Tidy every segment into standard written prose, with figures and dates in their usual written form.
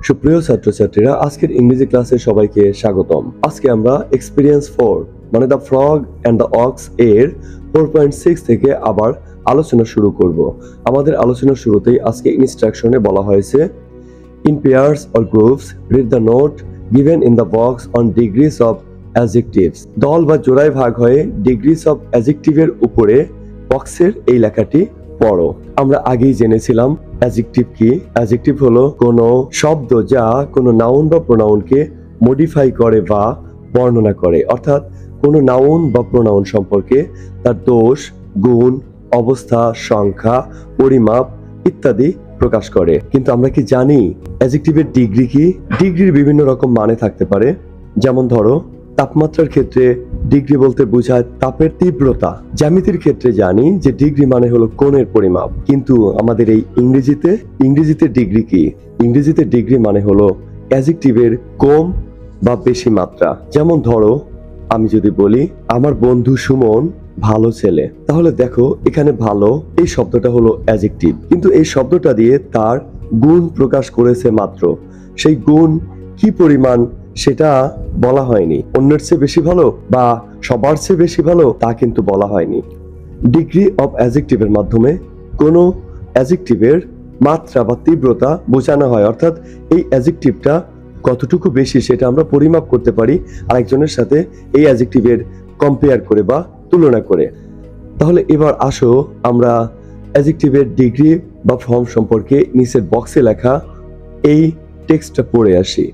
সুপ্রিয় ছাত্রছাত্রীরা, আজকের ইংরেজি ক্লাসে সবাইকে স্বাগতম। আজকে আমরা এক্সপেরিয়েন্স 4 মানে the frog and the ox এর 4.6 থেকে আবার আলোচনা শুরু করব। আমাদের আলোচনার শুরুতেই আজকে ইনস্ট্রাকশনে বলা হয়েছে, in pairs or groups read the note given in the box on degrees of adjectives. দল বা জোড়ায় ভাগ হয়ে ডিগ্রিজ অফ অ্যাডজেক্টিভের উপরে বক্সের এই লেখাটি পড়ো। আমরা আগেই জেনেছিলাম অ্যাডজেক্টিভ কি। অ্যাডজেক্টিভ হলো কোনো শব্দ যা কোনো নাউন বা প্রোনাউনকে মডিফাই করে বা বর্ণনা করে, অর্থাৎ কোনো নাউন বা প্রোনাউন সম্পর্কে তার দোষ, গুণ, অবস্থা, সংখ্যা, পরিমাপ ইত্যাদি প্রকাশ করে। কিন্তু আমরা কি জানি অ্যাডজেক্টিভের ডিগ্রি কি? ডিগ্রির বিভিন্ন রকম মানে থাকতে পারে। যেমন ধরো, তাপমাত্রার ক্ষেত্রে ডিগ্রি বলতে বোঝায় তাপের তীব্রতা। জ্যামিতির ক্ষেত্রে জানি যে ডিগ্রি মানে হলো কোণের পরিমাপ। কিন্তু আমাদের এই ইংরেজিতে ডিগ্রি কি? ইংরেজিতে ডিগ্রি মানে হলো অ্যাডজেক্টিভের কম বা বেশি মাত্রা। যেমন ধরো, আমি যদি বলি আমার বন্ধু সুমন ভালো ছেলে, তাহলে দেখো এখানে ভালো এই শব্দটা হলো অ্যাডজেক্টিভ, কিন্তু এই শব্দটা দিয়ে তার গুণ প্রকাশ করেছে মাত্র। সেই গুণ কি পরিমাণ সেটা বলা হয়নি। অন্যের চেয়ে বেশি ভালো বা সবার চেয়ে বেশি ভালো তা কিন্তু বলা হয়নি। ডিগ্রি অফ অ্যাডজেক্টিভের মাধ্যমে কোনো অ্যাডজেক্টিভের মাত্রা বা তীব্রতা বোঝানো হয়, অর্থাৎ এই অ্যাডজেক্টিভটা কতটুকু বেশি সেটা আমরা পরিমাপ করতে পারি আরেকজনের সাথে এই অ্যাডজেক্টিভের কম্পেয়ার করে বা তুলনা করে। তাহলে এবার আসো আমরা অ্যাডজেক্টিভের ডিগ্রি বা ফর্ম সম্পর্কে নিচের বক্সে লেখা এই টেক্সটটা পড়ে আসি।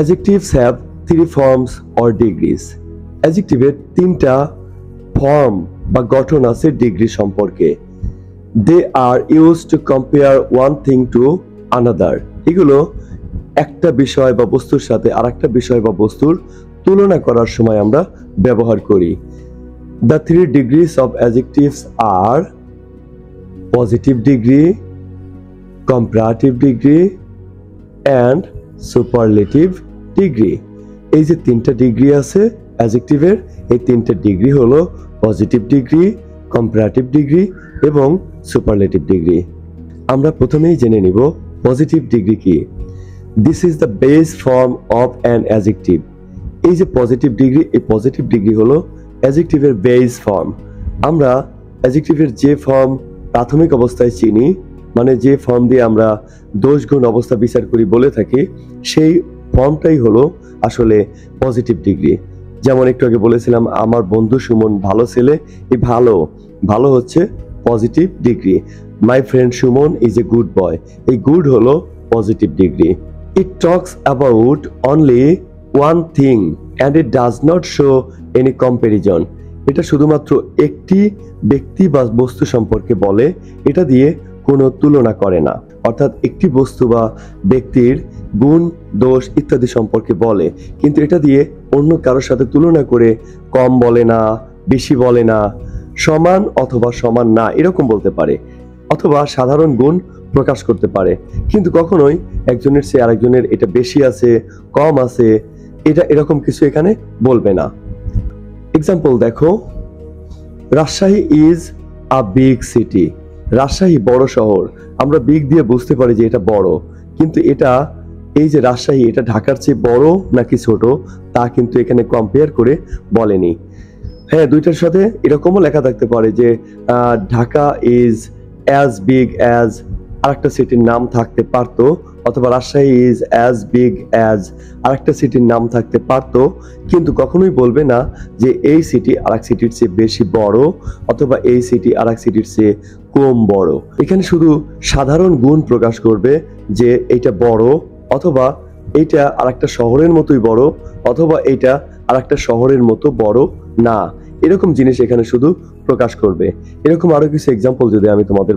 Adjectives have 3 forms or degrees. Adjectiveর 3টা ফর্ম বা গঠন আছে ডিগ্রি সম্পর্কে। They are used to compare one thing to another. এগুলো একটা বিষয় বা বস্তুর সাথে আরেকটা বিষয় বা বস্তুর তুলনা করার সময় আমরা ব্যবহার করি। The 3 degrees of adjectives are positive degree, comparative degree and superlative degree. এই যে 3টা ডিগ্রি আছে অ্যাডজেক্টিভের, এই 3টা ডিগ্রি হলো পজিটিভ ডিগ্রি, কম্পারেটিভ ডিগ্রি এবং সুপারলেটিভ ডিগ্রি। আমরা প্রথমেই জেনে নিব পজিটিভ ডিগ্রি কি। This is the base form of an adjective. এই যে পজিটিভ ডিগ্রি, এই পজিটিভ ডিগ্রি হলো অ্যাডজেক্টিভের বেস ফর্ম। আমরা অ্যাডজেক্টিভের যে ফর্ম প্রাথমিক অবস্থায় চিনি, মানে যে ফর্ম দিয়ে আমরা দোষ গুণ অবস্থা বিচার করি বলে থাকি, সেই ফর্মটাই হলো আসলে পজিটিভ ডিগ্রি। যেমন একটু আগে বলেছিলাম আমার বন্ধু সুমন ভালো ছেলে, এই ভালো হচ্ছে positive degree. My friend Suman is a good boy, এই গুড হলো positive degree. It talks about only one thing and it does not show any comparison. এটা শুধুমাত্র একটি ব্যক্তি বা বস্তু সম্পর্কে বলে, এটা দিয়ে কোনো তুলনা করে না। অর্থাৎ একটি বস্তু বা ব্যক্তির গুণ, দোষ ইত্যাদি সম্পর্কে বলে, কিন্তু এটা দিয়ে অন্য কারোর সাথে তুলনা করে কম বলে না, বেশি বলে না, সমান অথবা সমান না এরকম বলতে পারে, অথবা সাধারণ গুণ প্রকাশ করতে পারে, কিন্তু কখনোই একজনের চেয়ে আরেকজনের এটা বেশি আছে, কম আছে, এটা এরকম কিছু এখানে বলবে না। এক্সাম্পল দেখো, Rajshahi is a big city. Rajshahi বড় শহর। আমরা বিগ দিয়ে বুঝতে পারি যে এটা বড়, কিন্তু এটা এই যে রাজশাহী এটা ঢাকার চেয়ে বড় নাকি ছোট তা কিন্তু এখানে কম্পেয়ার করে বলেনি। হ্যাঁ, দুইটার সাথে এরকমও লেখা থাকতে পারে যে Dhaka is as big as আরেকটা সিটির নাম থাকতে পারতো, অথবা Rajshahi is as big as আরেকটা সিটির নাম থাকতে পারতো, কিন্তু কখনোই বলবে না যে এই সিটি আরেক সিটির চেয়ে বেশি বড়, অথবা এই সিটি আরেক সিটির চেয়ে কম বড়। এখানে শুধু সাধারণ গুণ প্রকাশ করবে যে এইটা বড়, অথবা এইটা আরেকটা শহরের মতোই বড়, অথবা এইটা আরেকটা শহরের মতো বড় না, এরকম জিনিস এখানে শুধু প্রকাশ করবে। এরকম আরো কিছু এক্সাম্পল যদি আমি তোমাদের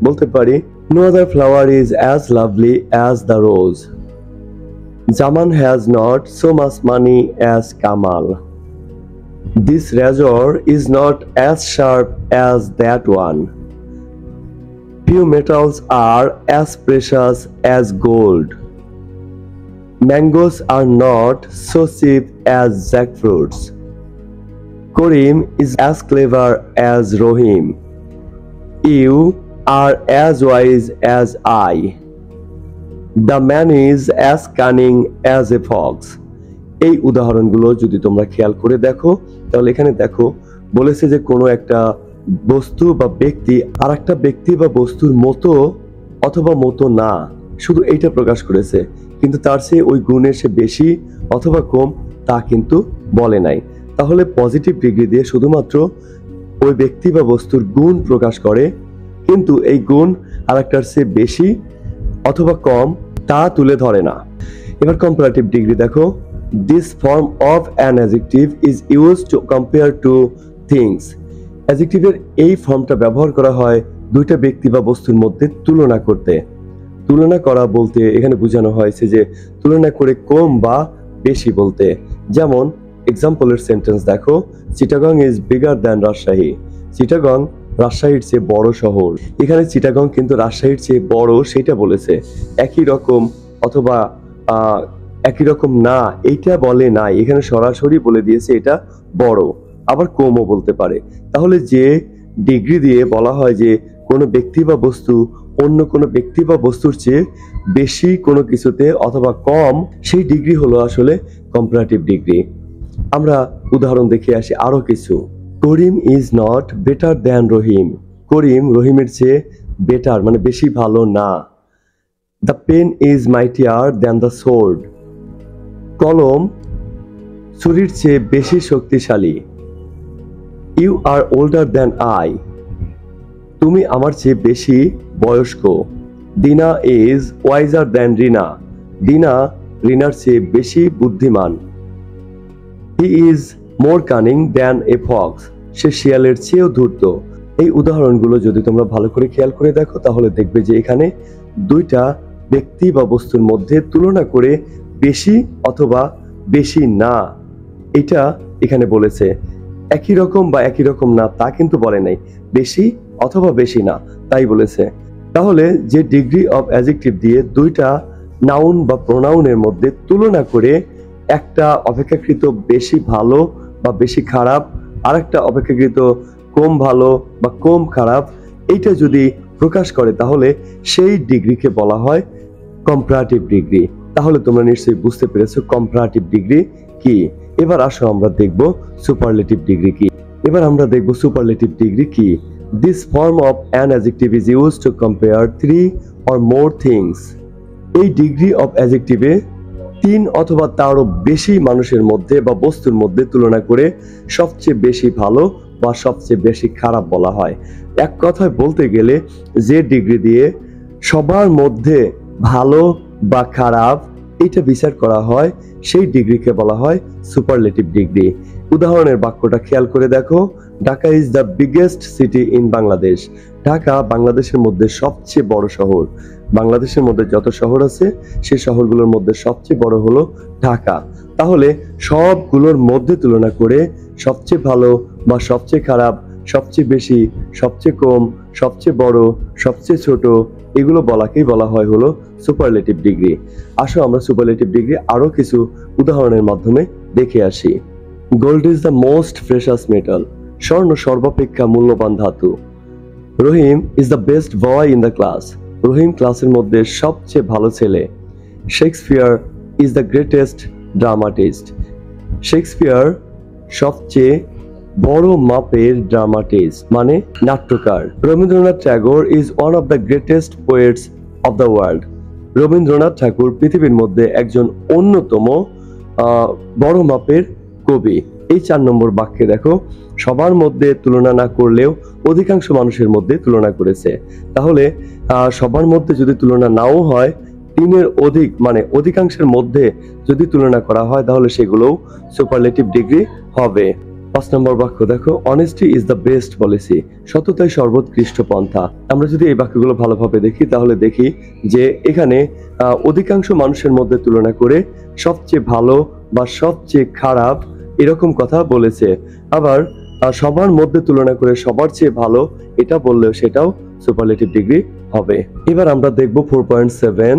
বলতে পারি, no other flower is as lovely as the rose. Zaman has not so much money as Kamal. This razor is not as sharp as that one. Few metals are as precious as gold. Mangoes are not so cheap as jackfruits. Karim is as clever as Rohim. You are as wise as I. The man is as cunning as a fox. এই উদাহরণগুলো যদি তোমরা খেয়াল করে দেখো তাহলে এখানে দেখো বলেছে যে কোনো একটা বস্তু বা ব্যক্তি আর একটা ব্যক্তি বা বস্তুর মতো অথবা মতো না, শুধু এইটা প্রকাশ করেছে, কিন্তু তার চেয়ে ওই গুণের সে বেশি অথবা কম তা কিন্তু বলে নাই। তাহলে পজিটিভ ডিগ্রি দিয়ে শুধুমাত্র ওই ব্যক্তি বা বস্তুর গুণ প্রকাশ করে, কিন্তু এই গুণ আর একটার চেয়ে বেশি অথবা কম তা তুলে ধরে না। এবার কম্পারেটিভ ডিগ্রি দেখো, this form of an adjective is used to compare two things. অ্যাডজেক্টিভের এই ফর্মটা ব্যবহার করা হয় দুইটা ব্যক্তি বা বস্তুর মধ্যে তুলনা করতে। তুলনা করা বলতে এখানে বোঝানো হয়েছে যে তুলনা করে কম বা বেশি বলতে। যেমন এক্সাম্পলের সেন্টেন্স দেখো, Chittagong is bigger than Rajshahi. Chittagong রাজশাহীর চেয়ে বড় শহর। এখানে চিটাগং কিন্তু রাজশাহীর চেয়ে বড় সেটা বলেছে, একই রকম অথবা একই রকম না এইটা বলে নাই, এখানে সরাসরি বলে দিয়েছে এটা বড়, আবার কমও বলতে পারে। তাহলে যে ডিগ্রি দিয়ে বলা হয় যে কোনো ব্যক্তি বা বস্তু অন্য কোনো ব্যক্তি বা বস্তুর চেয়ে বেশি কোনো কিছুতে অথবা কম, সেই ডিগ্রি হলো আসলে কম্পারেটিভ ডিগ্রি। আমরা উদাহরণ দেখে আসি আরো কিছু। Karim is not better than Rahim. Karim রহিমের চেয়ে বেটার মানে বেশি ভালো না। The pen is mightier than the sword. কলম ছুরির চেয়ে বেশি শক্তিশালী। You are older than I. তুমি আমার চেয়ে বেশি বয়স্ক। দিনা ইজ ওয়াইজার দ্যান রিনা। দিনা রিনার চেয়ে বেশি বুদ্ধিমান। He is more cunning than a fox. সে শিয়ালের চেয়েও ধূর্ত। এই উদাহরণগুলো যদি তোমরা ভালো করে খেয়াল করে দেখো তাহলে দেখবে যে এখানে দুইটা ব্যক্তি বা বস্তুর মধ্যে তুলনা করে বেশি অথবা বেশি না এটা এখানে বলেছে। একই রকম বা একই রকম না তা কিন্তু বলে নাই, বেশি অথবা বেশি না তাই বলেছে। তাহলে যে ডিগ্রি অফ অ্যাডজেক্টিভ দিয়ে দুইটা নাউন বা প্রোনাউনের মধ্যে তুলনা করে একটা অপেক্ষাকৃত বেশি ভালো বা বেশি খারাপ আর একটা অপেক্ষাকৃত কম ভালো বা কম খারাপ এইটা যদি প্রকাশ করে তাহলে সেই ডিগ্রিকে বলা হয় কম্পারেটিভ ডিগ্রি। তাহলে তোমরা নিশ্চয়ই বুঝতে পেরেছো কম্পারেটিভ ডিগ্রি কি। এবার আসো আমরা দেখব সুপারলেটিভ ডিগ্রি কি। এবার আমরা দেখব সুপারলেটিভ ডিগ্রি কি। This form of an adjective is used to compare 3 or more things. এই ডিগ্রি অফ অ্যাডজেক্টিভে 3 অথবা তারও বেশি মানুষের মধ্যে বা বস্তুর মধ্যে তুলনা করে সবচেয়ে বেশি ভালো বা সবচেয়ে বেশি খারাপ বলা হয়। এক কথায় বলতে গেলে যে ডিগ্রি দিয়ে সবার মধ্যে ভালো বা খারাপ এটা বিচার করা হয় সেই ডিগ্রিকে বলা হয় সুপারলেটিভ ডিগ্রি। উদাহরণের বাক্যটা খেয়াল করে দেখো, Dhaka is the biggest city in Bangladesh. Dhaka বাংলাদেশের মধ্যে সবচেয়ে বড় শহর। বাংলাদেশের মধ্যে যত শহর আছে সেই শহরগুলোর মধ্যে সবচেয়ে বড় হলো ঢাকা। তাহলে সবগুলোর মধ্যে তুলনা করে সবচেয়ে ভালো বা সবচেয়ে খারাপ, সবচেয়ে বেশি, সবচেয়ে কম, সবচেয়ে বড়, সবচেয়ে ছোট এগুলো বলাকেই বলা হয় হলো সুপারলেটিভ ডিগ্রি। আসো আমরা সুপারলেটিভ ডিগ্রি আরো কিছু উদাহরণের মাধ্যমে দেখে আসি। Gold is the most precious metal. স্বর্ণ সর্বাপেক্ষা মূল্যবান ধাতু। Rahim is the best boy in the class. Rahim ক্লাসের মধ্যে সবচেয়ে ভালো ছেলে। Shakespeare is the greatest dramatist. Shakespeare সবচেয়ে বড় মাপের ড্রামাটিস্ট মানে নাট্যকার। Rabindranath Tagore is one of the greatest poets of the world. Rabindranath Tagore পৃথিবীর মধ্যে একজন অন্যতম বড় মাপের কবি। এই 4 নম্বর বাক্যে দেখো সবার মধ্যে তুলনা না করলেও অধিকাংশ মানুষের মধ্যে তুলনা করেছে। তাহলে সবার মধ্যে যদি তুলনা নাও হয় 3-এর অধিক মানে অধিকাংশের মধ্যে যদি তুলনা করা হয় তাহলে সেগুলোও সুপারলেটিভ ডিগ্রি হবে। 5 নম্বর বাক্য দেখো, honesty is the best policy. সততাই সর্বোৎকৃষ্ট পন্থা। আমরা যদি এই বাক্যগুলো ভালোভাবে দেখি তাহলে দেখি যে এখানে অধিকাংশ মানুষের মধ্যে তুলনা করে সবচেয়ে ভালো বা সবচেয়ে খারাপ এরকম কথা বলেছে। আবার সবার মধ্যে তুলনা করে সবার চেয়ে ভালো এটা বললেও সেটাও সুপারলেটিভ ডিগ্রি হবে। এবার আমরা দেখব 4.7।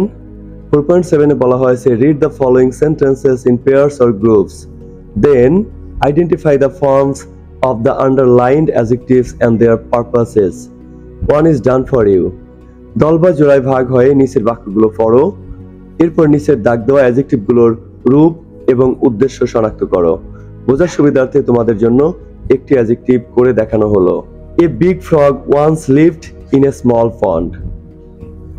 4.7 এ বলা হয়েছে read the following sentences in pairs or groups, then identify the forms of the underlined adjectives and their purposes. One is done for you. দল বা জোড়ায় ভাগ হয়ে নিচের বাক্যগুলো পড়ো। এরপর নিচের দাগ দেওয়া অ্যাডজেক্টিভগুলোর রূপ এবং উদ্দেশ্য শনাক্ত করো। বোঝার সুবিধার্থে তোমাদের জন্য একটি অ্যাডজেক্টিভ করে দেখানো হলো। A big frog once lived in a small pond.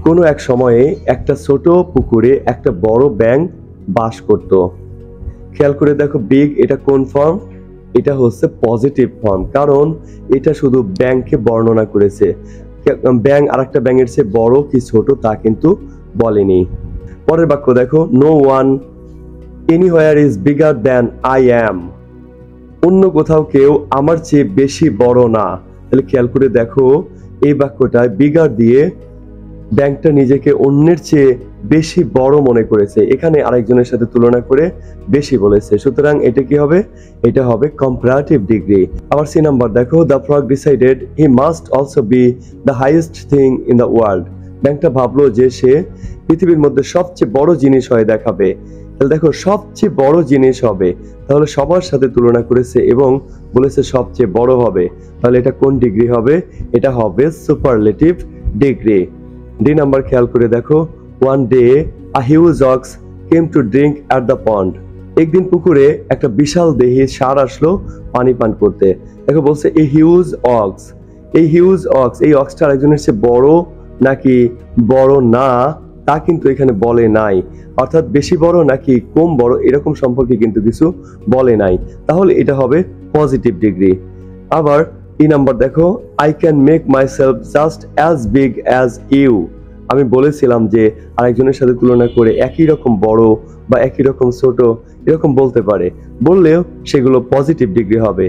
কোনো এক সময়ে একটা ছোট পুকুরে একটা বড় ব্যাঙ বাস করত। খেয়াল করে দেখো, বিগ এটা কোন ফর্ম? এটা হচ্ছে পজিটিভ ফর্ম, কারণ এটা শুধু ব্যাঙকে বর্ণনা করেছে। ব্যাঙ আর একটা ব্যাঙের চেয়ে বড় কি ছোট তা কিন্তু বলেনি। পরের বাক্য দেখো, no one anywhere is bigger than I am. অন্য কোথাও কেউ আমার চেয়ে বেশি বড় না। তাহলে খেয়াল করে দেখো, এই বাক্যটায় বিগার দিয়ে ব্যাংকটা নিজেকে অন্যের চেয়ে বেশি বড় মনে করেছে, এখানে আরেকজনের সাথে তুলনা করে বেশি বলেছে, সুতরাং এটা কি হবে? এটা হবে কম্পারেটিভ ডিগ্রি। আবার সি নাম্বার দেখো, the frog decided he must also be the highest thing in the world. ব্যাংকটা ভাবলো যে সে পৃথিবীর মধ্যে সবচেয়ে বড় জিনিস হয়ে দেখাবে। তাহলে দেখো, সবচেয়ে বড় জিনিস হবে, তাহলে সবার সাথে তুলনা করেছে এবং বলেছে সবচেয়ে বড় হবে। তাহলে এটা কোন ডিগ্রি হবে? এটা হবে সুপারলেটিভ ডিগ্রি। ডি নাম্বার খেয়াল করে দেখো, one day a huge ox came to drink at the pond. একদিন পুকুরে একটা বিশাল দেহী ষাঁড় আসলো পানি পান করতে। দেখো বলছে এ হিউজ অক্স। এই হিউজ অক্স, এই অক্সটা আরেকজনের চেয়ে বড় নাকি বড় না তা কিন্তু এখানে বলে নাই, অর্থাৎ বেশি বড় নাকি কম বড় এরকম সম্পর্কে কিন্তু কিছু বলে নাই। তাহলে এটা হবে পজিটিভ ডিগ্রি। আবার ই নাম্বার দেখো, I can make myself just as big as you. আমি বলেছিলাম যে আরেকজনের সাথে তুলনা করে একই রকম বড় বা একই রকম ছোট এরকম বলতে পারে, বললেও সেগুলো পজিটিভ ডিগ্রি হবে।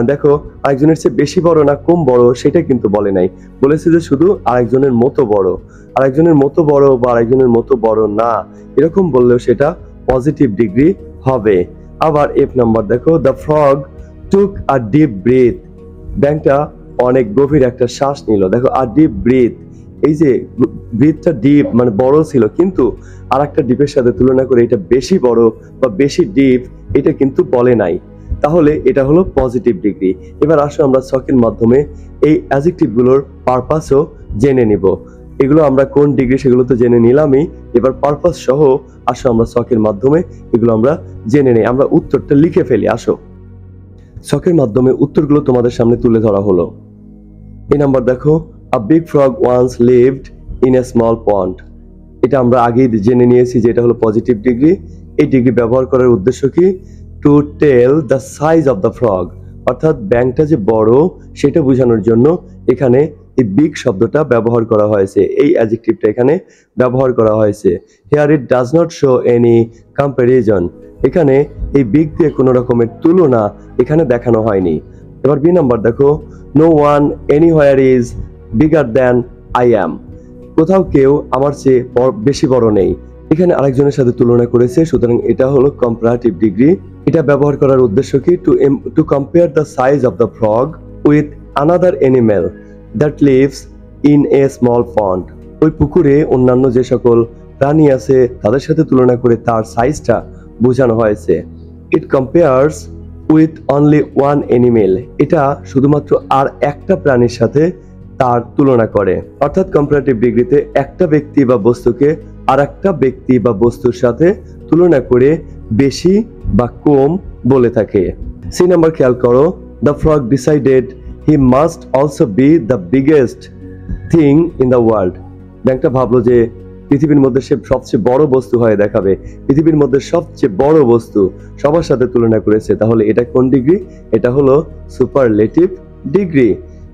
দেখো, আরেকজনের চেয়ে বেশি বড় না কম বড় সেটা কিন্তু বলে নাই, বলেছে যে শুধু আরেকজনের মতো বড়। আরেকজনের মতো বড় বা আরেকজনের মতো বড় না এরকম বললেও সেটা পজিটিভ ডিগ্রি হবে। আবার এফ নাম্বার দেখো, the frog took a deep breath. ব্যাংকটা অনেক গভীর একটা শ্বাস নিল। দেখো, আ ডিপ ব্রিথ, এই যে ব্রিথটা ডিপ মানে বড় ছিল, কিন্তু আর একটা ডিপের সাথে তুলনা করে এটা বেশি বড় বা বেশি ডিপ এটা কিন্তু বলে নাই, তাহলে এটা হলো পজিটিভ ডিগ্রি। এবার আসো আমরা ছকের মাধ্যমে এই অ্যাডজেক্টিভগুলোর পারপাসও জেনে নিব। এগুলো আমরা কোন ডিগ্রি সেগুলো তো জেনে নিলামই, এবার পারপাস সহ আসো আমরা ছকের মাধ্যমে এগুলো আমরা জেনে নেই। আমরা উত্তরটা লিখে ফেলি। আসো, ছকের মাধ্যমে উত্তরগুলো তোমাদের সামনে তুলে ধরা হলো। এই নাম্বার দেখো, a big frog once lived in a small pond. এটা আমরা আগেই জেনে নিয়েছি যে এটা হলো পজিটিভ ডিগ্রি। এই ডিগ্রি ব্যবহার করার উদ্দেশ্য কি? To tell the size of the frog, অর্থাৎ ব্যাংকটা যে বড় সেটা বোঝানোর জন্য এখানে এই বিগ শব্দটা ব্যবহার করা হয়েছে, এই অ্যাডজেক্টিভটা এখানে ব্যবহার করা হয়েছে। Here it does not show any comparison. এখানে এই বিগ দিয়ে কোনো রকমের তুলনা এখানে দেখানো হয়নি। এবার বি নাম্বার দেখো, no one anywhere is bigger than I am. কোথাও কেউ আমার চেয়ে বেশি বড় নেই, এখানে আরেকজনের সাথে তুলনা করেছে, সুতরাং এটা হলো কম্পারেটিভ ডিগ্রি। এটা ব্যবহার করার উদ্দেশ্য কি? To compare the size of the frog with another animal that lives in a small pond. ওই পুকুরে অন্যান্য যে সকল প্রাণী আছে তাদের সাথে তুলনা করে তার সাইজটা বোঝানো হয়েছে। It compares with only one animal. এটা শুধুমাত্র আর একটা প্রাণীর সাথে তার তুলনা করে, অর্থাৎ কম্পারেটিভ ডিগ্রিতে একটা ব্যক্তি বা বস্তুকে আর একটা ব্যক্তি বা বস্তুর সাথে তুলনা করে বেশি বা কম বলে থাকে। সি নাম্বার খেয়াল করো, the frog decided he must also be the biggest thing in the world. ব্যাংকটা ভাবলো যে পৃথিবীর মধ্যে সে সবচেয়ে বড় বস্তু হয়ে দেখাবে, পৃথিবীর মধ্যে সবচেয়ে বড় বস্তু সবার সাথে তুলনা করেছে, তাহলে এটা কোন ডিগ্রি? এটা হলো সুপারলেটিভ ডিগ্রি।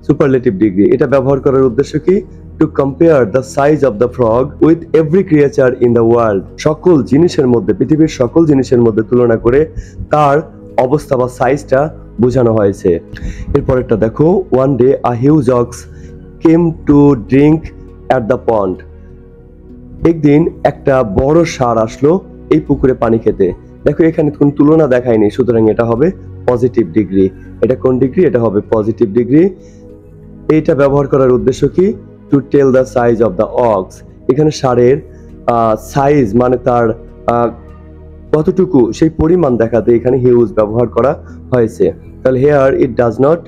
সুপারলেটিভ ডিগ্রি এটা ব্যবহার করার উদ্দেশ্য কি? To compare the size of the frog with every creature in the world. সকল জিনিসের মধ্যে, পৃথিবীর সকল জিনিসের মধ্যে তুলনা করে তার অবস্থা বা সাইজটা বোঝানো হয়েছে। এরপরেরটা দেখো, one day a huge ox came to drink at the pond. একদিন একটা বড় ষাঁড় আসলো এই পুকুরে পানি খেতে। দেখো, এখানে কোন তুলনা দেখায়নি, সুতরাং এটা হবে পজিটিভ ডিগ্রি। এটা কোন ডিগ্রি? এটা হবে পজিটিভ ডিগ্রি। এইটা ব্যবহার করার উদ্দেশ্য কি? To tell the size of the ox. এখানে ষাঁড়ের সাইজ মানে তার কতটুকু সেই পরিমাণ দেখাতে এখানে হিউজ ব্যবহার করা হয়েছে। তাহলে here it does not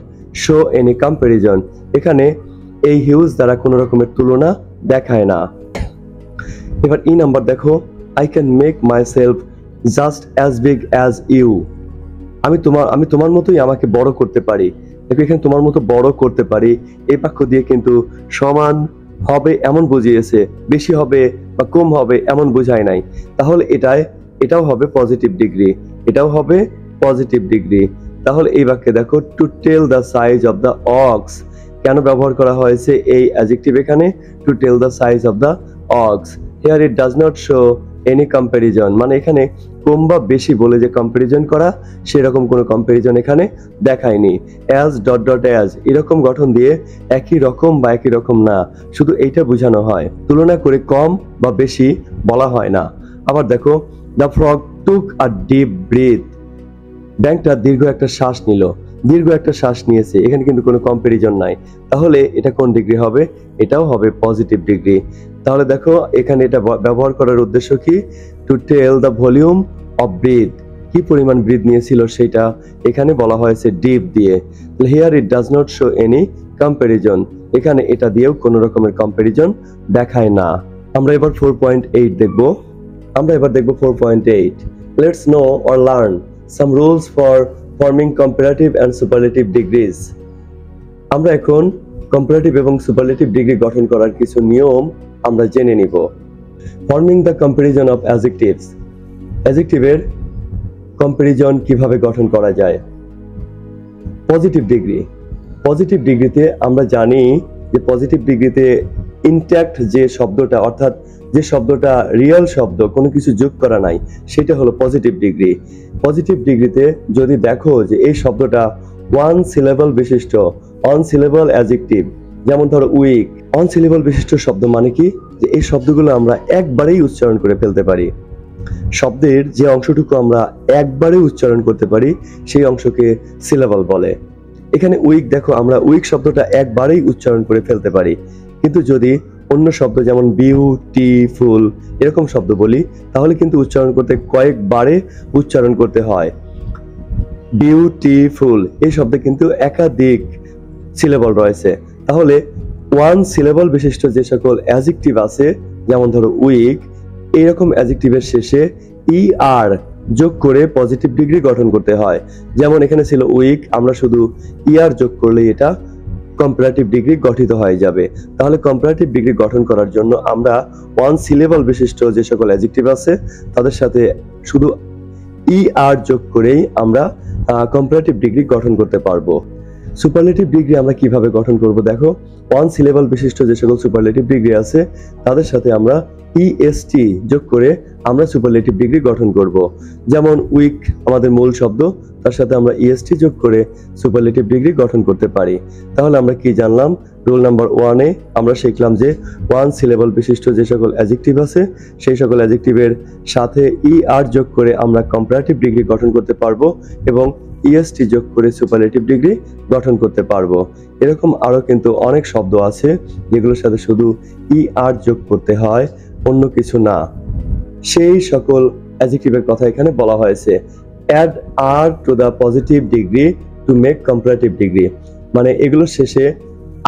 show any comparison. এখানে এই হিউজ দ্বারা কোনো রকমের তুলনা দেখায় না। এবার ই নাম্বার দেখো, I can make myself just as big as you. আমি তোমার মতোই আমাকে বড় করতে পারি। দেখো এখানে তোমার মতো বড় করতে পারি এই বাক্য দিয়ে কিন্তু সমান হবে এমন বুঝিয়েছে, বেশি হবে বা কম হবে এমন বোঝায় নাই। তাহলে এটাও হবে পজিটিভ ডিগ্রি, এটাও হবে পজিটিভ ডিগ্রি। তাহলে এই বাক্যে দেখো, to tell the size of the ox, কেন ব্যবহার করা হয়েছে এই অ্যাডজেক্টিভ এখানে? To tell the size of the ox, here it does not show any comparison, মানে এখানে কম বা বেশি বলে যে কম্প্যারিজন করা, সেরকম কোনো কম্প্যারিজন এখানে দেখায়নি। অ্যাজ ডট ডট অ্যাজ এরকম গঠন দিয়ে একই রকম বা একই রকম না, শুধু এইটা বোঝানো হয়, তুলনা করে কম বা বেশি বলা হয় না। আবার দেখো, the frog took a deep breath, ব্যাঙটা দীর্ঘ একটা শ্বাস নিল, দীর্ঘ একটা শ্বাস নিয়েছে, এখানে কিন্তু কোনো কম্প্যারিজন নাই। তাহলে এটা কোন ডিগ্রি হবে? এটাও হবে পজিটিভ ডিগ্রি। তাহলে দেখো এখানে এটা ব্যবহার করার উদ্দেশ্য কি? To tell the volume of breath, কি পরিমাণ ব্রিথ নিয়েছিল সেটা এখানে বলা হয়েছে ডিপ দিয়ে। Here it does not show any comparison, এখানে এটা দিয়েও কোনো রকমের কম্প্যারিজন দেখায় না। আমরা এবার 4.8 দেখব। 4.8, let's know or learn some rules for forming comparative and superlative degrees. আমরা এখন কম্পারেটিভ এবং সুপারলেটিভ ডিগ্রি গঠন করার কিছু নিয়ম আমরা জেনে নিব। Forming the comparison of adjectives, অ্যাডজেক্টিভের কম্পারিজন কিভাবে গঠন করা যায়? পজিটিভ ডিগ্রি, পজিটিভ ডিগ্রিতে আমরা জানি যে পজিটিভ ডিগ্রিতে ইনট্যাক্ট যে শব্দটা, অর্থাৎ যে শব্দটা রিয়েল শব্দ, কোনো কিছু যোগ করা নাই, সেটা হলো পজিটিভ ডিগ্রি। পজিটিভ ডিগ্রিতে যদি দেখো যে এই শব্দটা ওয়ান সিলেবল বিশিষ্ট, অন সিলেবল অ্যাডজেক্টিভ, যেমন ধরো উইক, অন সিলেবল বিশিষ্ট শব্দ মানে কি? যে এই শব্দগুলো আমরা একবারেই উচ্চারণ করে ফেলতে পারি। শব্দের যে অংশটুকু আমরা একবারে উচ্চারণ করতে পারি সেই অংশকে সিলেবল বলে। এখানে উইক দেখো, আমরা উইক শব্দটা একবারেই উচ্চারণ করে ফেলতে পারি, কিন্তু যদি অন্য শব্দ যেমন বিউটিফুল এরকম শব্দ বলি, তাহলে কিন্তু উচ্চারণ করতে কয়েকবারে উচ্চারণ করতে হয়। বিউটিফুল এই শব্দে কিন্তু একাধিক সিলেবল রয়েছে। তাহলে ওয়ান সিলেবল বিশিষ্ট যে সকল অ্যাডজেক্টিভ আছে, যেমন ধরো উইক, এইরকম অ্যাডজেক্টিভের শেষে ই আর যোগ করে পজিটিভ ডিগ্রি গঠন করতে হয়। যেমন এখানে ছিল উইক, আমরা শুধু ইয়ার যোগ করলে এটা কম্পারেটিভ ডিগ্রি গঠিত হয়ে যাবে। তাহলে কম্পারেটিভ ডিগ্রি গঠন করার জন্য আমরা ওয়ান সিলেবল বিশিষ্ট যে সকল অ্যাডজেক্টিভ আছে তাদের সাথে শুধু ই আর যোগ করেই আমরা কম্পারেটিভ ডিগ্রি গঠন করতে পারবো। সুপারলেটিভ ডিগ্রি আমরা কিভাবে গঠন করব? দেখো, ওয়ান সিলেবল বিশিষ্ট যে সকল সুপারলেটিভ ডিগ্রি আছে তাদের সাথে আমরা ইএসটি যোগ করে আমরা সুপারলেটিভ ডিগ্রি গঠন করব। যেমন উইক আমাদের মূল শব্দ, তার সাথে আমরা ইএসটি যোগ করে সুপারলেটিভ ডিগ্রি গঠন করতে পারি। তাহলে আমরা কি জানলাম? রুল নাম্বার 1-এ আমরা শিখলাম যে ওয়ান সিলেবল বিশিষ্ট যে সকল অ্যাডজেক্টিভ আছে সেই সকল অ্যাডজেক্টিভের সাথে ই আর যোগ করে আমরা কম্পারেটিভ ডিগ্রি গঠন করতে পারবো এবং ইএসটি যোগ করে সুপারলেটিভ ডিগ্রি গঠন করতে পারবো। এরকম আরো কিন্তু অনেক শব্দ আছে যেগুলোর সাথে শুধু ই আর যোগ করতে হয়, অন্য কিছু না। সেই সকল অ্যাডজেক্টিভের কথা এখানে বলা হয়েছে। Add R to the positive degree to make comparative degree, মানে এগুলোর শেষে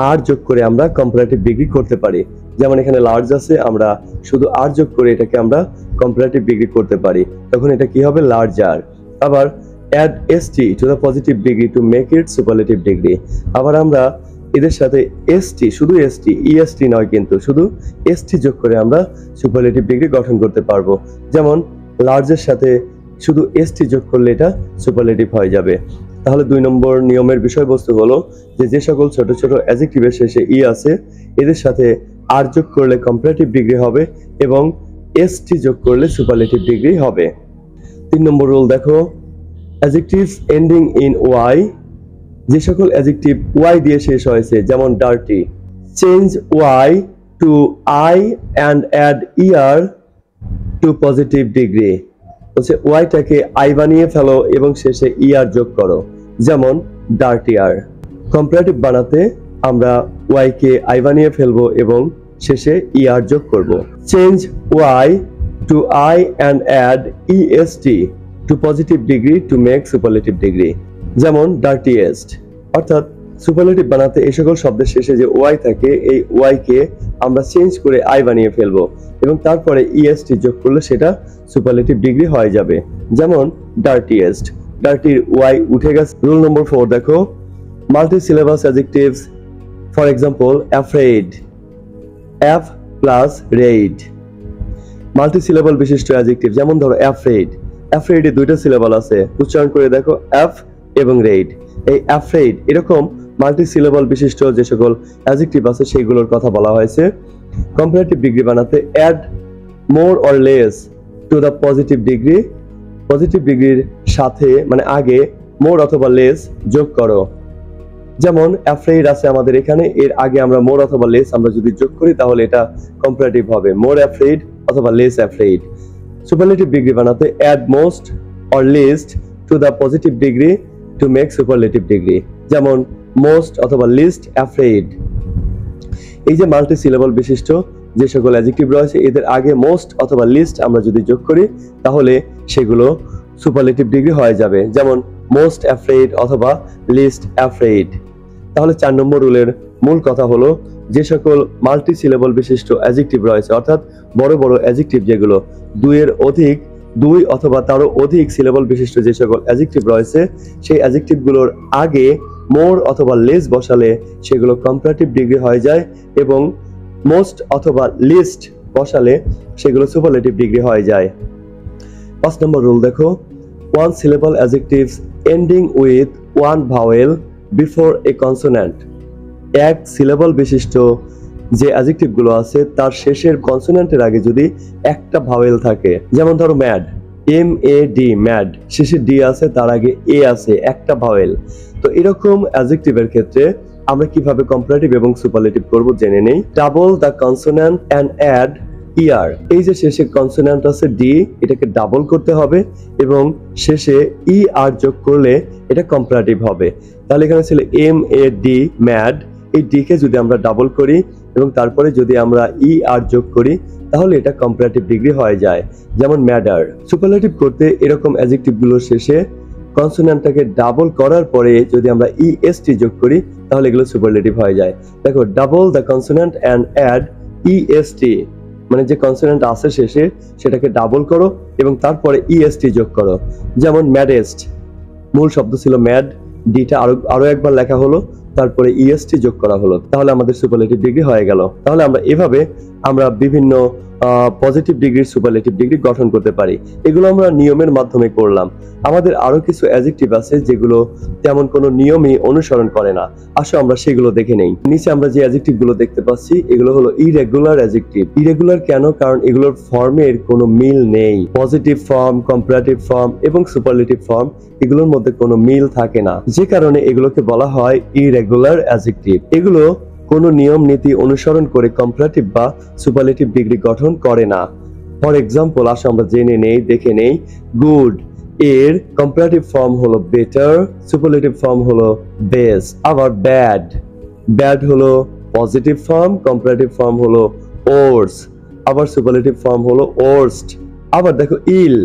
আর যোগ করে আমরা কম্পারেটিভ ডিগ্রি করতে পারি। যেমন এখানে লার্জ আছে, আমরা শুধু আর যোগ করে এটাকে আমরা কম্পারেটিভ ডিগ্রি করতে পারি, তখন এটা কি হবে? লার্জার। আবার add st to the positive degree to make it superlative degree, আবার আমরা এদের সাথে st, শুধু st, est নয় কিন্তু, শুধু st যোগ করে আমরা সুপারলেটিভ ডিগ্রি গঠন করতে পারবো। যেমন লার্জের সাথে শুধু st যোগ করলে এটা সুপারলেটিভ হয়ে যাবে। তাহলে 2 নম্বর নিয়মের বিষয়বস্তু হলো যে সকল ছোট ছোট অ্যাডজেক্টিভের শেষে ই আছে এদের সাথে আর যোগ করলে কম্পারেটিভ ডিগ্রি হবে এবং st যোগ করলে সুপারলেটিভ ডিগ্রি হবে। 3 নম্বর রুল দেখো, অ্যাডজেক্টিভস এন্ডিং ইন ওয়াই, যে সকল অ্যাডজেক্টিভ ওয়াই দিয়ে শেষ হয়েছে, যেমন dirty, change Y to I and add er to positive degree, হচ্ছে ওয়াইটাকে আই বানিয়ে ফেলো এবং শেষে ইয়ার যোগ করো, যেমন ডার্টিয়ার। কম্পারেটিভ বানাতে আমরা ওয়াই কে আই বানিয়ে ফেলবো এবং শেষে ইয়ার যোগ করব। Change Y to I and add EST to positive degree to make superlative degree, যেমন ডার্টিয়েস্ট, অর্থাৎ সুপারলেটিভ বানাতে এই সকল শব্দের শেষে যে ওয়াই থাকে এই ওয়াই কে আমরা চেঞ্জ করে আই বানিয়ে ফেলবো এবং তারপরে ইএসটি যোগ করলে সেটা সুপারলেটিভ ডিগ্রি হয়ে যাবে। যেমন ডার্টিয়েস্ট, ডার্টির ওয়াই উঠে গেছে। রুল নম্বর 4 দেখো, multi syllabus adjectives. For example afraid, F plus red. Multi syllable বিশিষ্ট অ্যাডজেক্টিভ যেমন ধরো অ্যাফ্রেড, অ্যাফ্রেডে দুইটা সিলেবল আছে, উচ্চারণ করে দেখো এফ এবং রেড। এই অ্যাফ্রেড এরকম মাল্টি সিলেবল বিশিষ্ট যে সকল অ্যাডজেক্টিভ আছে সেইগুলোর কথা বলা হয়েছে। কম্পারেটিভ ডিগ্রি বানাতে add more or less to the positive degree, positive ডিগ্রির সাথে মানে আগে মোর অথবা লেস যোগ করো। যেমন অ্যাফ্রেড আছে আমাদের এখানে, এর আগে আমরা মোর অথবা লেস আমরা যদি যোগ করি তাহলে এটা কম্পারেটিভ হবে, মোর অ্যাফ্রেড অথবা লেস অ্যাফ্রেড। সুপারলেটিভ ডিগ্রি বানাতে add most or least to the positive degree to make superlative degree. যেমন মোস্ট অথবা লিস্ট অ্যাফ্রেড। এই যে মাল্টি সিলেবল বিশিষ্ট যে সকল অ্যাডজেক্টিভ রয়েছে এদের আগে মোস্ট অথবা লিস্ট আমরা যদি যোগ করি তাহলে সেগুলো সুপারলেটিভ ডিগ্রি হয়ে যাবে। যেমন মোস্ট অ্যাফ্রেড অথবা লিস্ট অ্যাফ্রেড। তাহলে 4 নম্বর রুলের মূল কথা হলো যে সকল মাল্টি সিলেবল বিশিষ্ট অ্যাডজেক্টিভ রয়েছে অর্থাৎ বড় বড় অ্যাডজেক্টিভ যেগুলো দুই অথবা তারও অধিক সিলেবল বিশিষ্ট যে সকল অ্যাডজেক্টিভ রয়েছে সেই অ্যাডজেক্টিভগুলোর আগে মোর অথবা লেস বসালে সেগুলো কম্পারেটিভ ডিগ্রি হয়ে যায় এবং মোস্ট অথবা লিস্ট বসালে সেগুলো সুপারলেটিভ ডিগ্রি হয়ে যায়। 5 নম্বর রুল দেখো, one syllable adjectives ending with one vowel before a consonant. এক সিলেবল বিশিষ্ট যে অ্যাডজেক্টিভ গুলো আছে তার শেষের কনসোন্যান্টের আগে যদি একটা ভাওয়েল থাকে, যেমন ধরো mad, M A D, mad, শেষে ডি আছে তার আগে এ আছে, একটা ভাওয়েল। তো এরকম অ্যাডজেক্টিভের ক্ষেত্রে আমরা কিভাবে কম্পারেটিভ এবং সুপারলেটিভ করব জেনে নেই। Double the consonant and add er. এই যে শেষে কনসোন্যান্ট আছে ডি, এটাকে ডাবল করতে হবে এবং শেষে ই আর যোগ করলে এটা কম্পারেটিভ হবে। তাহলে এখানে ছিল এম এ ডি, ম্যাড, এই ডি কে যদি আমরা ডাবল করি এবং তারপরে যদি আমরা ই আর যোগ করি তাহলে এটা কম্পারেটিভ ডিগ্রি হয়ে যায়। যেমন ম্যাডার। সুপারলেটিভ করতে এরকম অ্যাডজেক্টিভ গুলোর শেষে কনসোন্যান্টটাকে ডাবল করার পরে যদি আমরা ইএসটি যোগ করি তাহলে এগুলো সুপারলেটিভ হয়ে যায়। দেখো, double the consonant and add EST, মানে যে কনসোন্যান্ট আছে শেষে সেটাকে ডাবল করো এবং তারপরে ইএসটি যোগ করো। যেমন ম্যাডেস্ট, মূল শব্দ ছিল ম্যাড, ডিটা আরো একবার লেখা হলো, তারপরে ইএসটি যোগ করা হলো, তাহলে আমাদের সুপারলেটিভ ডিগ্রি হয়ে গেল। তাহলে আমরা এভাবে বিভিন্ন পজিটিভ ডিগ্রির সুপারলেটিভ ডিগ্রি গঠন করতে পারি। এগুলো আমরা নিয়মের মাধ্যমে করলাম। আমাদের আরো কিছু অ্যাডজেক্টিভ আছে যেগুলো তেমন কোনো নিয়মই অনুসরণ করে না, আসো আমরা সেগুলো দেখে নেই। নিচে আমরা যে অ্যাডজেক্টিভ গুলো দেখতে পাচ্ছি এগুলো হলো ইরেগুলার অ্যাডজেক্টিভ। ইরেগুলার কেন? কারণ এগুলোর ফর্মের কোনো মিল নেই। পজিটিভ ফর্ম, কম্পারেটিভ ফর্ম এবং সুপারলেটিভ ফর্ম এগুলোর মধ্যে কোনো মিল থাকে না, যে কারণে এগুলোকে বলা হয় ইরেগুলার অ্যাডজেক্টিভ। এগুলো কোনো নিয়ম নীতি অনুসরণ করে কম্পারেটিভ বা সুপারলেটিভ ডিগ্রি গঠন করে না। ফর এক্সাম্পল আসো আমরা জেনে নেই, দেখে নেই। গুড এর কম্পারেটিভ ফর্ম হলো বেটার, সুপারলেটিভ ফর্ম হলো বেস্ট। আবার ব্যাড, ব্যাড হলো পজিটিভ ফর্ম, কম্পারেটিভ ফর্ম হলো ওর্স, আবার সুপারলেটিভ ফর্ম হলো ওর্স্ট। আবার দেখো ইল,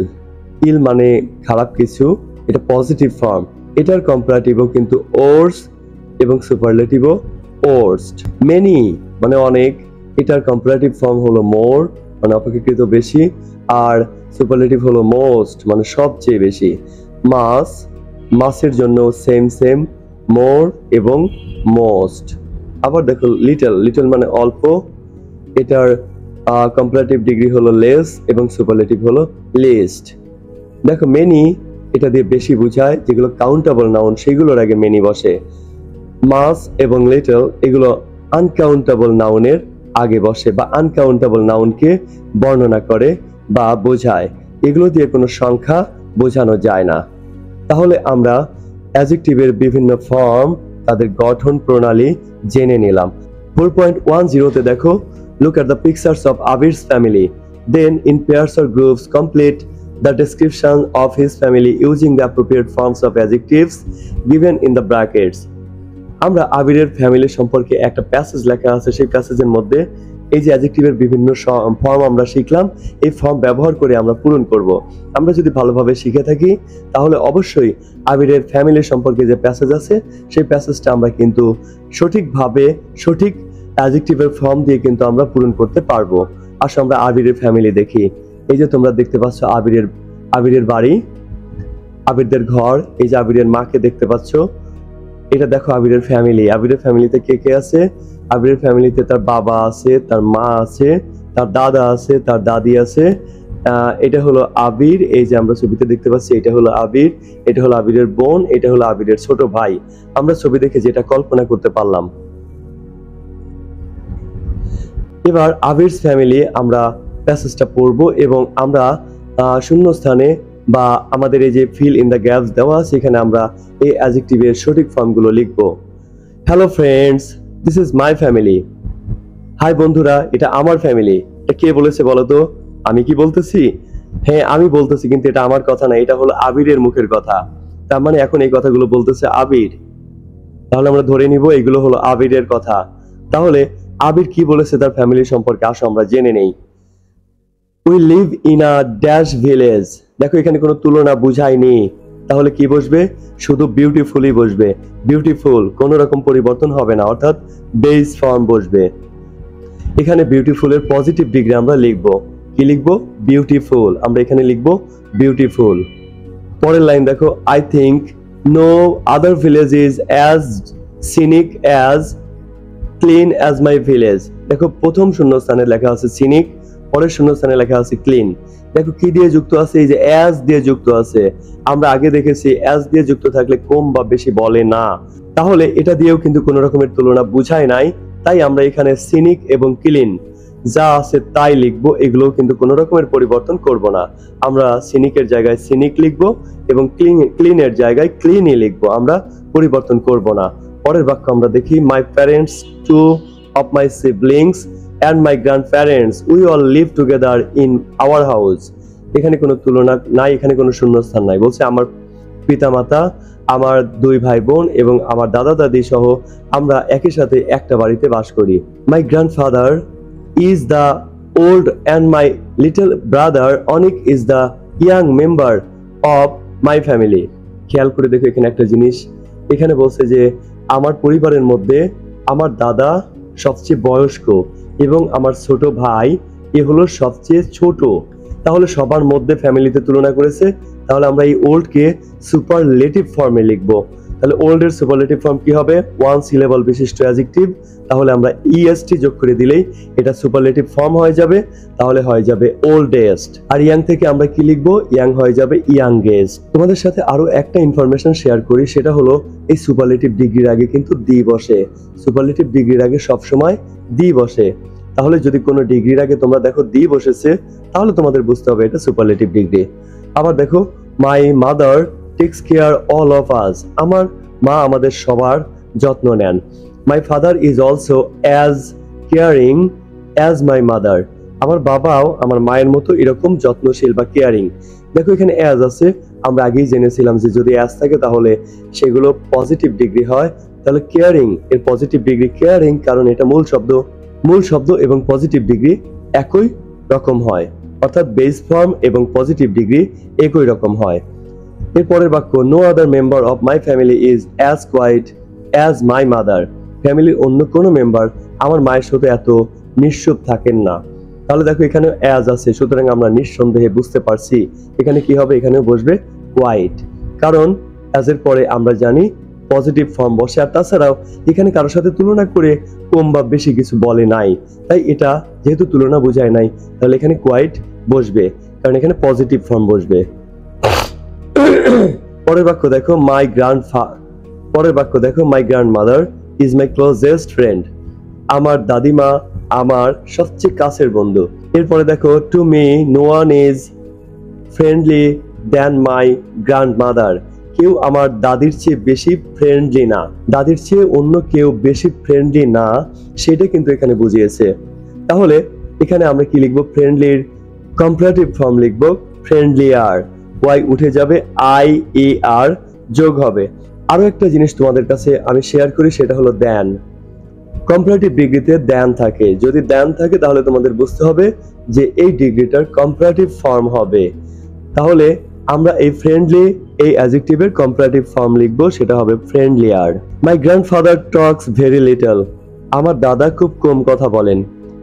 ইল মানে খারাপ কিছু, এটা পজিটিভ ফর্ম, এটার কম্পারেটিভও কিন্তু ওর্স এবং সুপারলেটিভও ওর্স্ট। মেনি মানে অনেক, এটার কম্পারেটিভ ফর্ম হলো মোর মানে অপেক্ষাকৃত বেশি, আর সুপারলেটিভ হলো মোস্ট মানে সবচেয়ে বেশি। মাস, মাসের জন্য সেম সেম, মোর এবং মোস্ট। আবার দেখো লিটল, লিটল মানে অল্প, এটার কম্পারেটিভ ডিগ্রি হলো লেস এবং সুপারলেটিভ হলো লিস্ট। দেখো মেনি এটা দিয়ে বেশি বোঝায়, যেগুলো কাউন্টেবল নাউন সেগুলোর আগে মেনি বসে। মাস এবং লিটল এগুলো আনকাউন্টেবল নাউনের আগে বসে বা আনকাউন্টেবল নাউনকে বর্ণনা করে বা বোঝায়, এগুলো দিয়ে কোনো সংখ্যা বোঝানো যায় না। তাহলে আমরা অ্যাডজেক্টিভের বিভিন্ন ফর্ম, তাদের গঠন প্রণালী জেনে নিলাম। 4.10 দেখো, look at the pictures of Abir's family, then in pairs or groups complete the description of his family using the appropriate forms of adjectives given in the brackets. আমরা আবিরের ফ্যামিলি সম্পর্কে একটা প্যাসেজ লেখা আছে, সেই প্যাসেজের মধ্যে এই যে অ্যাডজেক্টিভের বিভিন্ন ফর্ম আমরা শিখলাম, এই ফর্ম ব্যবহার করে আমরা পূরণ করব। আমরা যদি ভালোভাবে শিখে থাকি তাহলে অবশ্যই আবিরের ফ্যামিলি সম্পর্কে যে প্যাসেজ আছে সেই প্যাসেজটা আমরা কিন্তু সঠিকভাবে সঠিক অ্যাডজেক্টিভের ফর্ম দিয়ে কিন্তু আমরা পূরণ করতে পারবো। আসো আমরা আবিরের ফ্যামিলি দেখি। এই যে তোমরা দেখতে পাচ্ছ আবিরের বাড়ি, আবিরদের ঘর, এই যে আবিরের মাকে দেখতে পাচ্ছ, এটা দেখো আবিরের ফ্যামিলি। আবিরের ফ্যামিলিতে কে কে আছে? আবিরের ফ্যামিলিতে তার বাবা আছে, তার মা আছে, তার দাদা আছে, তার দাদি আছে। এটা হলো আবির, এই যে আমরা ছবিতে দেখতে পাচ্ছি এটা হলো আবির, এটা হলো আবিরের বোন, এটা হলো আবিরের ছোট ভাই। আমরা ছবি দেখে যেটা কল্পনা করতে পারলাম। এবার আবিরস ফ্যামিলি আমরা প্যাসেজটা পড়বো এবং আমরা শূন্যস্থানে বা আমাদের এই যে ফিল ইন দ্য গ্যাপস দেওয়া আছে এখানে আমরা এই অ্যাডজেক্টিভের সঠিক ফর্মগুলো লিখবো। Hello friends, this is my family. Hi বন্ধুরা, এটা আমার ফ্যামিলি। এটা কে বলেছে বলো তো? আমি কি বলতেছি? হ্যাঁ, আমি বলতেছি, কিন্তু এটা আমার কথা না, এটা হলো আবিরের মুখের কথা। তার মানে এখন এই কথাগুলো বলতেছে আবির। তাহলে আমরা ধরে নিব এগুলো হলো আবিরের কথা। তাহলে আবির কি বলেছে তার ফ্যামিলি সম্পর্কে, আসো আমরা জেনে নেই। We live in a dash village. দেখো এখানে কোনো তুলনা বুঝায়নি, তাহলে কি বসবে? শুধু বিউটিফুলই বসবে। বিউটিফুল, কোনো রকম পরিবর্তন হবে না, অর্থাৎ বেস ফর্ম বসবে। এখানে বিউটিফুলের পজিটিভ ডিগ্রি আমরা লিখব। কি লিখব? বিউটিফুল। আমরা এখানে লিখব বিউটিফুল। পরের লাইন দেখো, I think no other village is as scenic as clean as my village. দেখো প্রথম শূন্যস্থানে লেখা আছে সিনিক, পরের শূন্যস্থানে লেখা আছে ক্লিন। দেখো কি দিয়ে যুক্ত আছে? এই যে অ্যাজ দিয়ে যুক্ত আছে। আমরা আগে দেখেছি অ্যাজ দিয়ে যুক্ত থাকলে কম বা বেশি বলে না, তাহলে এটা দিয়েও কিন্তু কোনো রকমের তুলনা বুঝায় নাই। তাই আমরা এখানে সিনিক এবং ক্লিন যা আছে তাই লিখবো, এগুলো কিন্তু কোনো রকমের পরিবর্তন করব না। আমরা সিনিকের জায়গায় সিনিক লিখবো এবং ক্লিনের জায়গায় ক্লিনই লিখবো, আমরা পরিবর্তন করব না। পরের বাক্য আমরা দেখি, my parents, two of my siblings and my grandparents, we all live together in our house. এখানে কোনো তুলনা নাই, এখানে কোনো শূন্যস্থান নাই। বলছে আমার পিতামাতা, আমার দুই ভাই বোন এবং আমার দাদা দাদি সহ আমরা একই সাথে একটা বাড়িতে বাস করি। My grandfather is the old and my little brother Onik is the young member of my family. খেয়াল করে দেখো এখানে একটা জিনিস, এখানে বলছে যে আমার পরিবারের মধ্যে আমার দাদা সবচেয়ে বয়স্ক এবং আমার ছোট ভাই এ হলো সবচেয়ে ছোট। তাহলে সবার মধ্যে ফ্যামিলিতে তুলনা করেছে, তাহলে আমরা এই ওল্ড কে সুপারলেটিভ ফর্মে লিখবো। তাহলে ওল্ড এর সুপারলেটিভ ফর্ম কি হবে? ওয়ান সিলেবল বিশিষ্ট অ্যাডজেক্টিভ। তাহলে আমরা ইএসটি যোগ করে দিলেই এটা সুপারলেটিভ ফর্ম হয়ে যাবে, তাহলে হয়ে যাবে ওল্ডেস্ট। আর ইয়াং থেকে আমরা কি লিখবো? ইয়াং হয়ে যাবে ইয়াংগেস্ট। তোমাদের সাথে আরো একটা ইনফরমেশন শেয়ার করি, সেটা হলো এই সুপারলেটিভ ডিগ্রির আগে কিন্তু দি বসে। সুপারলেটিভ ডিগ্রির আগে সবসময় দি বসে। তাহলে যদি কোনো ডিগ্রির আগে তোমরা দেখো দি বসেছে, তাহলে তোমাদের বুঝতে হবে এটা সুপারলেটিভ ডিগ্রি। আবার দেখো, my mother tax care all of us. আমার মা আমাদের সবার যত্ন নেন। My father is also as caring as my mother. আমার বাবাও আমার মায়ের মতো এরকম যত্নশীল বা কেয়ারিং। দেখো এখানে অ্যাজ আছে, আমরা আগেই জেনেছিলাম যে যদি অ্যাজ থাকে তাহলে সেগুলো পজিটিভ ডিগ্রি হয়। তাহলে কেয়ারিং এর পজিটিভ ডিগ্রি কেয়ারিং, কারণ এটা মূল শব্দ এবং পজিটিভ ডিগ্রি একই রকম হয়, অর্থাৎ বেস ফর্ম এবং পজিটিভ ডিগ্রি একই রকম হয়। এরপরের বাক্য, no other member of my family is as quiet as my mother. ফ্যামিলির অন্য কোনো মেম্বার আমার মায়ের সাথে এত নিশ্চুপ থাকেন না। তাহলে দেখো এখানে অ্যাজ আছে, সুতরাং আমরা নিঃসন্দেহে বুঝতে পারছি এখানে কি হবে? এখানেও বসবে কোয়াইট, কারণ অ্যাজ এর পরে আমরা জানি পজিটিভ ফর্ম বসে। আর তাছাড়াও এখানে কারোর সাথে তুলনা করে কম বা বেশি কিছু বলে নাই, তাই এটা যেহেতু তুলনা বোঝায় নাই, তাহলে এখানে কোয়াইট বসবে, কারণ এখানে পজিটিভ ফর্ম বসবে। পরের বাক্য দেখো, my grandmother is my closest friend. আমার দাদিমা আমার সবচেয়ে কাছের বন্ধু। এরপরে দেখো, to me no one is friendly than my grandmother. কেউ আমার দাদির চেয়ে বেশি ফ্রেন্ডলি না। দাদির চেয়ে অন্য কেউ বেশি ফ্রেন্ডলি না, সেটা কিন্তু এখানে বুঝিয়েছে। তাহলে এখানে আমরা কি লিখবো? ফ্রেন্ডলির কম্পারেটিভ ফর্ম লিখবো ফ্রেন্ডলিয়ার। ওয়াই উঠে যাবে, আই এ আর যোগ হবে। আরো একটা জিনিস তোমাদের কাছে আমি শেয়ার করি, সেটা হলো দেন। কম্পারেটিভ ডিগ্রিতে দ্যান থাকে, যদি দ্যান থাকে তাহলে তোমাদের বুঝতে হবে যে এই ডিগ্রিটার কম্পারেটিভ ফর্ম হবে। তাহলে আমরা এই ফ্রেন্ডলি এই অ্যাডজেক্টিভের কম্পারেটিভ ফর্ম লিখবো, সেটা হবে ফ্রেন্ডলিয়ার। My grandfather Tux very little, আমার দাদা খুব কম কথা বলেন।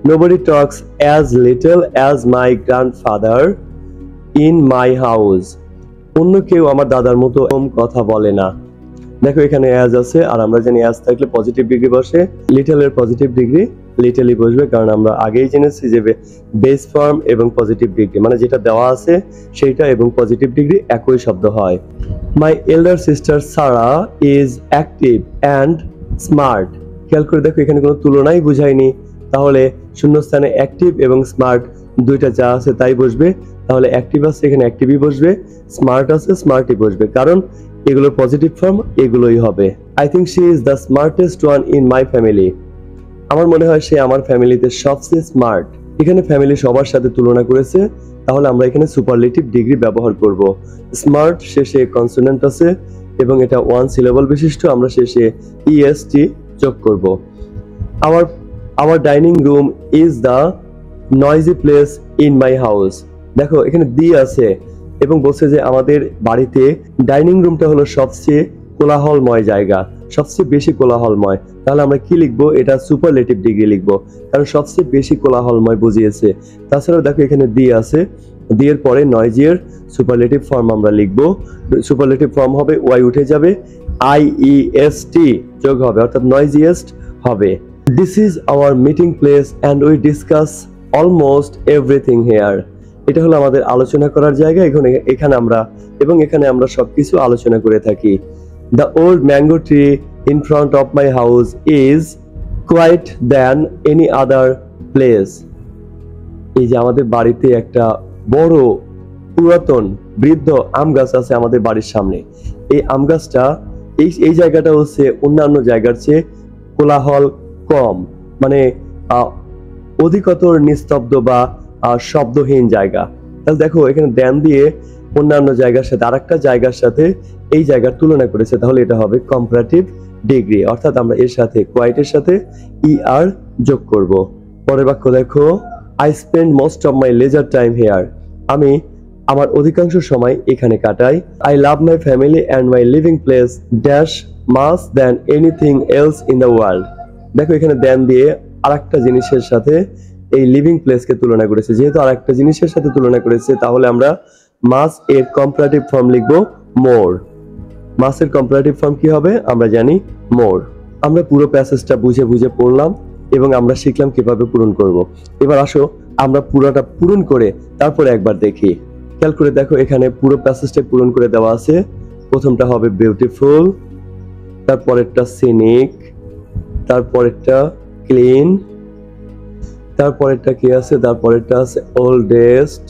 Nobody talks as little as my grandfather in my house, অন্য কেউ আমার দাদার মতো কম কথা বলে না। দেখো এখানে অ্যাজ আছে, আর আমরা জানি অ্যাজ থাকলে পজিটিভ ডিগ্রি বসে, লিটল এর পজিটিভ ডিগ্রি লিটলই বসবে, কারণ আমরা আগেই জেনেছি যে বেস ফর্ম এবং পজিটিভ ডিগ্রি মানে যেটা দেওয়া আছে সেইটা এবং পজিটিভ ডিগ্রি একই শব্দ হয়। My elder sister Sara is active and smart, খেয়াল করে দেখো এখানে কোনো তুলনাই বুঝায়নি, তাহলে শূন্যস্থানে অ্যাক্টিভ এবং স্মার্ট দুইটা যা আছে তাই বসবে। তাহলে অ্যাক্টিভ আছে এখানে অ্যাক্টিভই বসবে, স্মার্ট আছে স্মার্টই বসবে, কারণ এগুলোর পজিটিভ ফর্ম এগুলোই হবে। I think she is the smartest one in my family, আমার মনে হয় সে আমার ফ্যামিলিতে সবচেয়ে স্মার্ট। এখানে ফ্যামিলি সবার সাথে তুলনা করেছে, তাহলে আমরা এখানে সুপারলেটিভ ডিগ্রি ব্যবহার করব। স্মার্ট শেষে কনসোনেন্ট আছে এবং এটা ওয়ান সিলেবল বিশিষ্ট, আমরা শেষে ইএসটি যোগ করব। Our dining room is the noisy place in my house, দেখো এখানে দি আছে এবং বলছে যে আমাদের বাড়িতে ডাইনিং রুমটা হলো সবচেয়ে কোলাহলময় জায়গা, সবচেয়ে বেশি কোলাহলময়। তাহলে আমরা কি লিখবো, এটা সুপারলেটিভ ডিগ্রি লিখবো, কারণ সবচেয়ে বেশি কোলাহলময় বুঝিয়েছে। তাছাড়াও দেখো এখানে দি আছে, দি এর পরে নয়েজি এর সুপারলেটিভ ফর্ম আমরা লিখবো। সুপারলেটিভ ফর্ম হবে ওয়াই উঠে যাবে, আইইএসটি যোগ হবে, অর্থাৎ নয়েজিয়েস্ট হবে। This is our meeting place and we discuss almost everything here, এটা হলো আমাদের আলোচনা করার জায়গা, এখানে আমরা সবকিছু আলোচনা করে থাকি। The old mango tree in front of my house is quiet than any other place, এই যে আমাদের বাড়িতে একটা বড় পুরাতন বৃদ্ধ আম গাছ আছে আমাদের বাড়ির সামনে, এই আম গাছটা এই জায়গাটা হচ্ছে অন্যান্য জায়গার চেয়ে কোলাহল কম, মানে অধিকতর নিস্তব্ধ বা শব্দহীন জায়গা। তাহলে দেখো এখানে দ্যান দিয়ে অন্যান্য জায়গার সাথে আরেকটা জায়গার সাথে এই জায়গার তুলনা করেছে, তাহলে এটা হবে কম্পারেটিভ ডিগ্রি, অর্থাৎ আমরা এর সাথে কোয়াইটের সাথে ইআর যোগ করব। পরের বাক্য দেখো, I spend most of my leisure time here, আমি আমার অধিকাংশ সময় এখানে কাটাই। I love my family and my living place dash more than anything else in the world, দেখো এখানে দ্যান দিয়ে আরেকটা জিনিসের সাথে এই লিভিং প্লেসকে তুলনা করেছে, যেহেতু আরেকটা জিনিসের সাথে তুলনা করেছে তাহলে আমরা মাস এর কম্পারেটিভ ফর্ম লিখবো মোর। মাসের কম্পারেটিভ ফর্ম কি হবে আমরা জানি মোর। আমরা পুরো প্যাসেজটা বুঝে বুঝে পড়লাম এবং আমরা শিখলাম কিভাবে পূরণ করব। এবার আসো আমরা পুরোটা পূরণ করে তারপরে একবার দেখি। খেয়াল করে দেখো এখানে পুরো প্যাসেজটা পূরণ করে দেওয়া আছে। প্রথমটা হবে বিউটিফুল, তারপরেরটা সিনিক, তারপরেরটা ক্লিন, তারপরেরটা কি আছে, তারপরেরটা আছে ওল্ডেস্ট,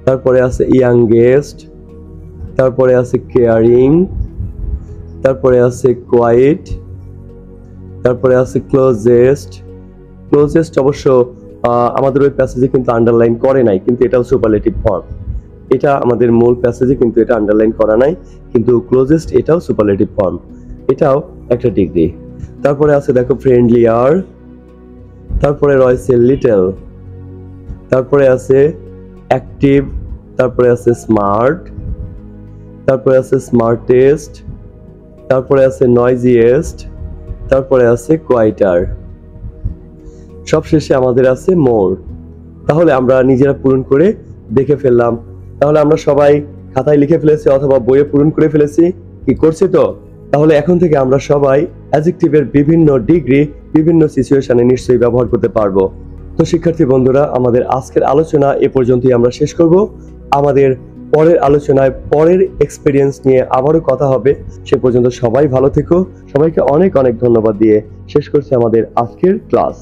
তারপরে আছে ইয়াংগেস্ট, তারপরে আছে কেয়ারিং, তারপরে আছে কোয়াইট, তারপরে আছে ক্লোজেস্ট। ক্লোজেস্ট অবশ্য আমাদের ওই প্যাসেজে কিন্তু আন্ডারলাইন করে নাই, কিন্তু এটাও সুপারলেটিভ ফর্ম, এটা আমাদের মূল প্যাসেজে কিন্তু এটা আন্ডারলাইন করা নাই, কিন্তু ক্লোজেস্ট এটাও সুপারলেটিভ ফর্ম, এটাও একটা ডিগ্রি। তারপরে আছে দেখো ফ্রেন্ডলিয়ার, তারপরে রয়েছে লিটল, তারপরে আছে অ্যাক্টিভ, তারপরে আছে স্মার্ট, তারপরে আছে স্মার্টেস্ট, তারপরে আছে নয়েজিয়েস্ট, তারপরে আছে কোয়াইটার, সবশেষে আমাদের আছে মোর। তাহলে আমরা নিজেরা পূরণ করে দেখে ফেললাম। তাহলে আমরা সবাই খাতায় লিখে ফেলেছি অথবা বইয়ে পূরণ করে ফেলেছি, কি করছি তো? তাহলে এখন থেকে আমরা সবাই অ্যাডজেক্টিভের বিভিন্ন ডিগ্রি বিভিন্ন সিচুয়েশনে নিশ্চয়ই ব্যবহার করতে পারবো। তো শিক্ষার্থী বন্ধুরা, আমাদের আজকের আলোচনা এ পর্যন্তই আমরা শেষ করব। আমাদের পরের আলোচনায় পরের এক্সপেরিয়েন্স নিয়ে আবারও কথা হবে। সে পর্যন্ত সবাই ভালো থেকো। সবাইকে অনেক অনেক ধন্যবাদ দিয়ে শেষ করছি আমাদের আজকের ক্লাস।